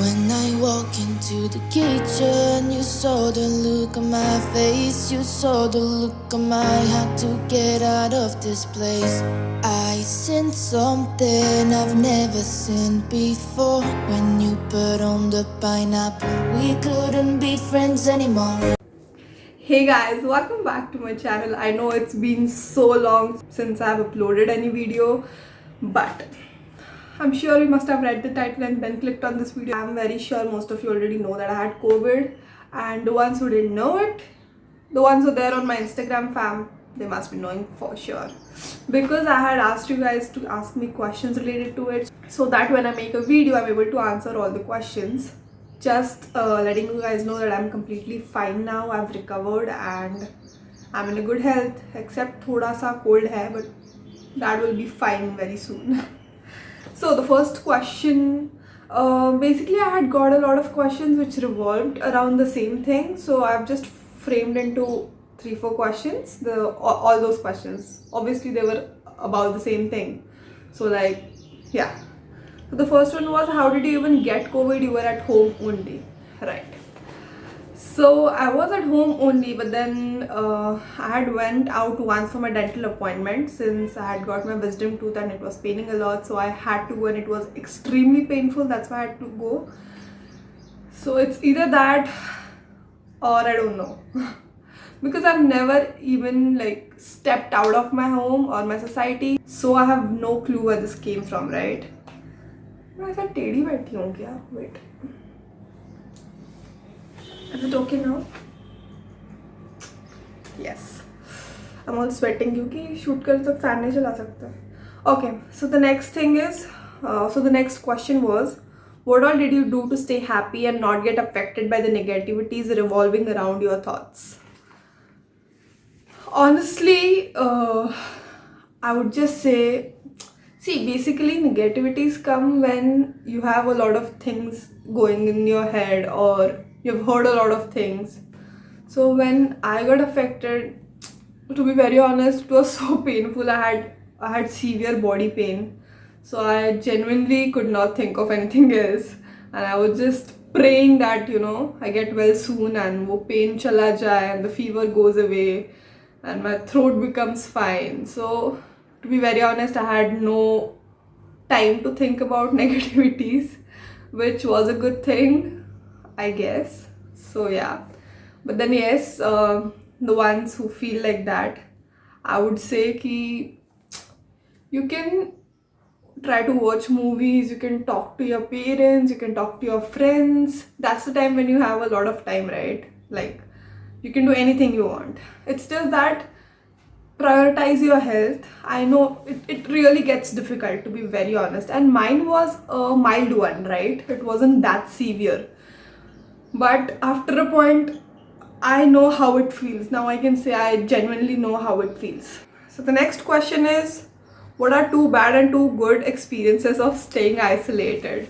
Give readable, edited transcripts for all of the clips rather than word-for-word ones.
When I walk into the kitchen, you saw the look on my face. You saw the look on my had to get out of this place. I seen something I've never seen before. When you put on the pineapple, we couldn't be friends anymore. Hey guys, welcome back to my channel. I know it's been so long since I've uploaded any video, but I'm sure you must have read the title and then clicked on this video. I'm very sure most of you already know that I had COVID, and the ones who didn't know it, the ones who are there on my Instagram fam, they must be knowing for sure, because I had asked you guys to ask me questions related to it, so that when I make a video I'm able to answer all the questions. Just letting you guys know that I'm completely fine now. I've recovered and I'm in a good health, except thoda sa cold hai, but that will be fine very soon. So the first question, basically I had got a lot of questions which revolved around the same thing, so I've just framed into 3-4 questions. All those questions, obviously they were about the same thing, so like, yeah. So the first one was, how did you even get COVID? You were at home only, right? So I was at home only, but then I had went out once for my dental appointment, since I had got my wisdom tooth and it was paining a lot, so I had to go, and it was extremely painful. That's why I had to go. So it's either that or I don't know. Because I've never even like stepped out of my home or my society, so I have no clue where this came from, right? मैं ऐसा टेढ़ी बैठी हूँ क्या? Wait. Is it okay now? Yes. I'm all sweating क्योंकि shoot कर तो fan नहीं चला सकता. Okay. So the next thing is, so the next question was, what all did you do to stay happy and not get affected by the negativities revolving around your thoughts? Honestly, I would just say, see, basically negativities come when you have a lot of things going in your head or you've heard a lot of things. So when I got affected, to be very honest, it was so painful. I had severe body pain, so I genuinely could not think of anything else, and I was just praying that, you know, I get well soon and wo pain chala jaye and the fever goes away and my throat becomes fine. So to be very honest, I had no time to think about negativities, which was a good thing, I guess. So yeah, but then yes, the ones who feel like that, I would say ki you can try to watch movies, you can talk to your parents, you can talk to your friends. That's the time when you have a lot of time, right? Like, you can do anything you want. It's just that prioritize your health. I know it really gets difficult, to be very honest, and mine was a mild one, right? It wasn't that severe, but after a point I know how it feels. Now I can say I genuinely know how it feels. So the next question is, what are 2 bad and 2 good experiences of staying isolated?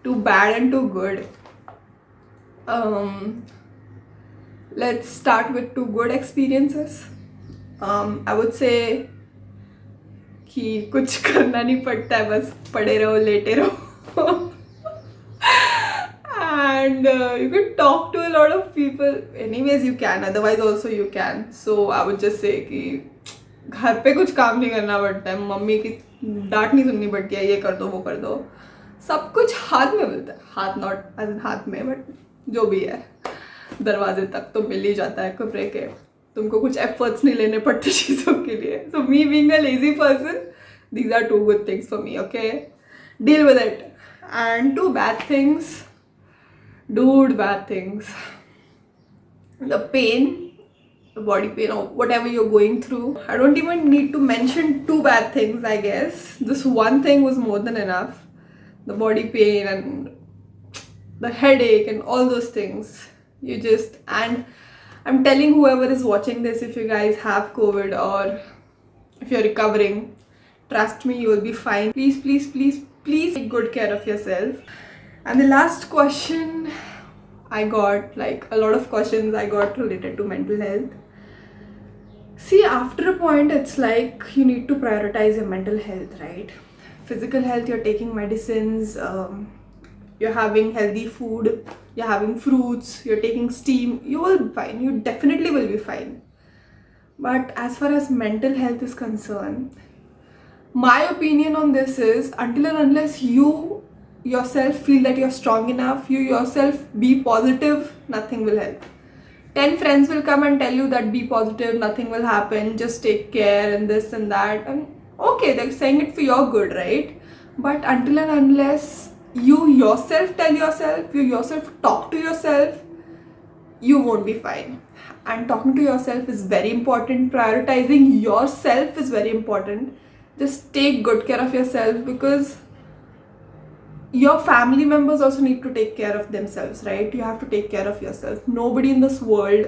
2 bad and 2 good. Let's start with 2 good experiences. I would say कि कुछ करना नहीं पड़ता है, बस पड़े रहो, लेटे रहो. And you can talk to a lot of people. Anyways, you can. Otherwise, also you can. So I would just say कि घर पे कुछ काम नहीं करना पड़ता है, मम्मी की डांट नहीं सुननी पड़ती है, ये कर दो वो कर दो, सब कुछ हाथ में मिलता है. हाथ नॉट एज इन हाथ में, बट जो भी है, दरवाजे तक तो मिल ही जाता है कपड़े के. तुमको कुछ एफर्ट्स नहीं लेने पड़ते चीज़ों के लिए. So me being a lazy person, these are 2 good things for me, okay? Deal with it. And 2 bad things, dude, bad things. The pain, the body pain, or whatever you're going through. I don't even need to mention 2 bad things, I guess. This one thing was more than enough. The body pain and the headache and all those things. And I'm telling whoever is watching this, if you guys have COVID or if you're recovering, trust me, you will be fine. Please, please, please, please take good care of yourself. And the last question I got, like a lot of questions I got related to mental health. See, after a point, it's like you need to prioritize your mental health, right? Physical health, you're taking medicines, you're having healthy food, you're having fruits, you're taking steam, you will be fine. You definitely will be fine. But as far as mental health is concerned, my opinion on this is, until and unless you yourself feel that you're strong enough, you yourself be positive, nothing will help. 10 friends will come and tell you that be positive, nothing will happen, just take care and this and that. And okay, they're saying it for your good, right? But until and unless you yourself tell yourself, you yourself talk to yourself, you won't be fine. And talking to yourself is very important. Prioritizing yourself is very important. Just take good care of yourself, because your family members also need to take care of themselves, right? You have to take care of yourself. Nobody in this world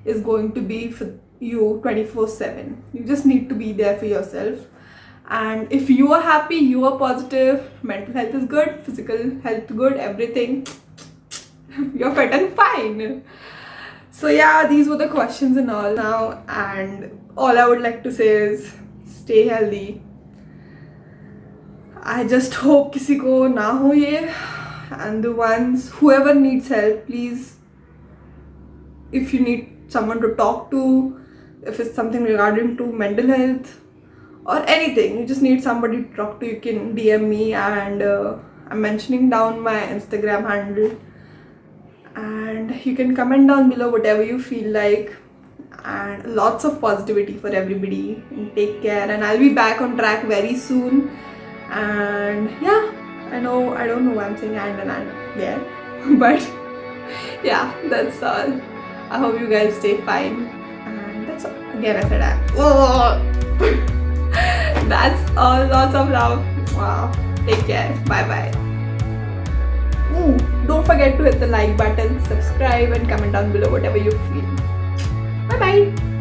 is going to be for you 24/7. You just need to be there for yourself. And if you are happy, you are positive, mental health is good, physical health good, everything, you're fit and fine. So yeah, these were the questions and all now, and all I would like to say is stay healthy. I just hope किसी को ना हो ये, and the ones whoever needs help, please, if you need someone to talk to, if it's something regarding to mental health or anything, you just need somebody to talk to, you can DM me, and I'm mentioning down my Instagram handle, and you can comment down below whatever you feel like. And lots of positivity for everybody, and take care, and I'll be back on track very soon. And yeah, I don't know why I'm saying and yeah, but yeah, that's all. I hope you guys stay fine, and that's all. Again, I said that's all. Lots of love. Wow. Take care. Bye bye. Ooh, don't forget to hit the like button, subscribe, and comment down below whatever you feel. Bye bye.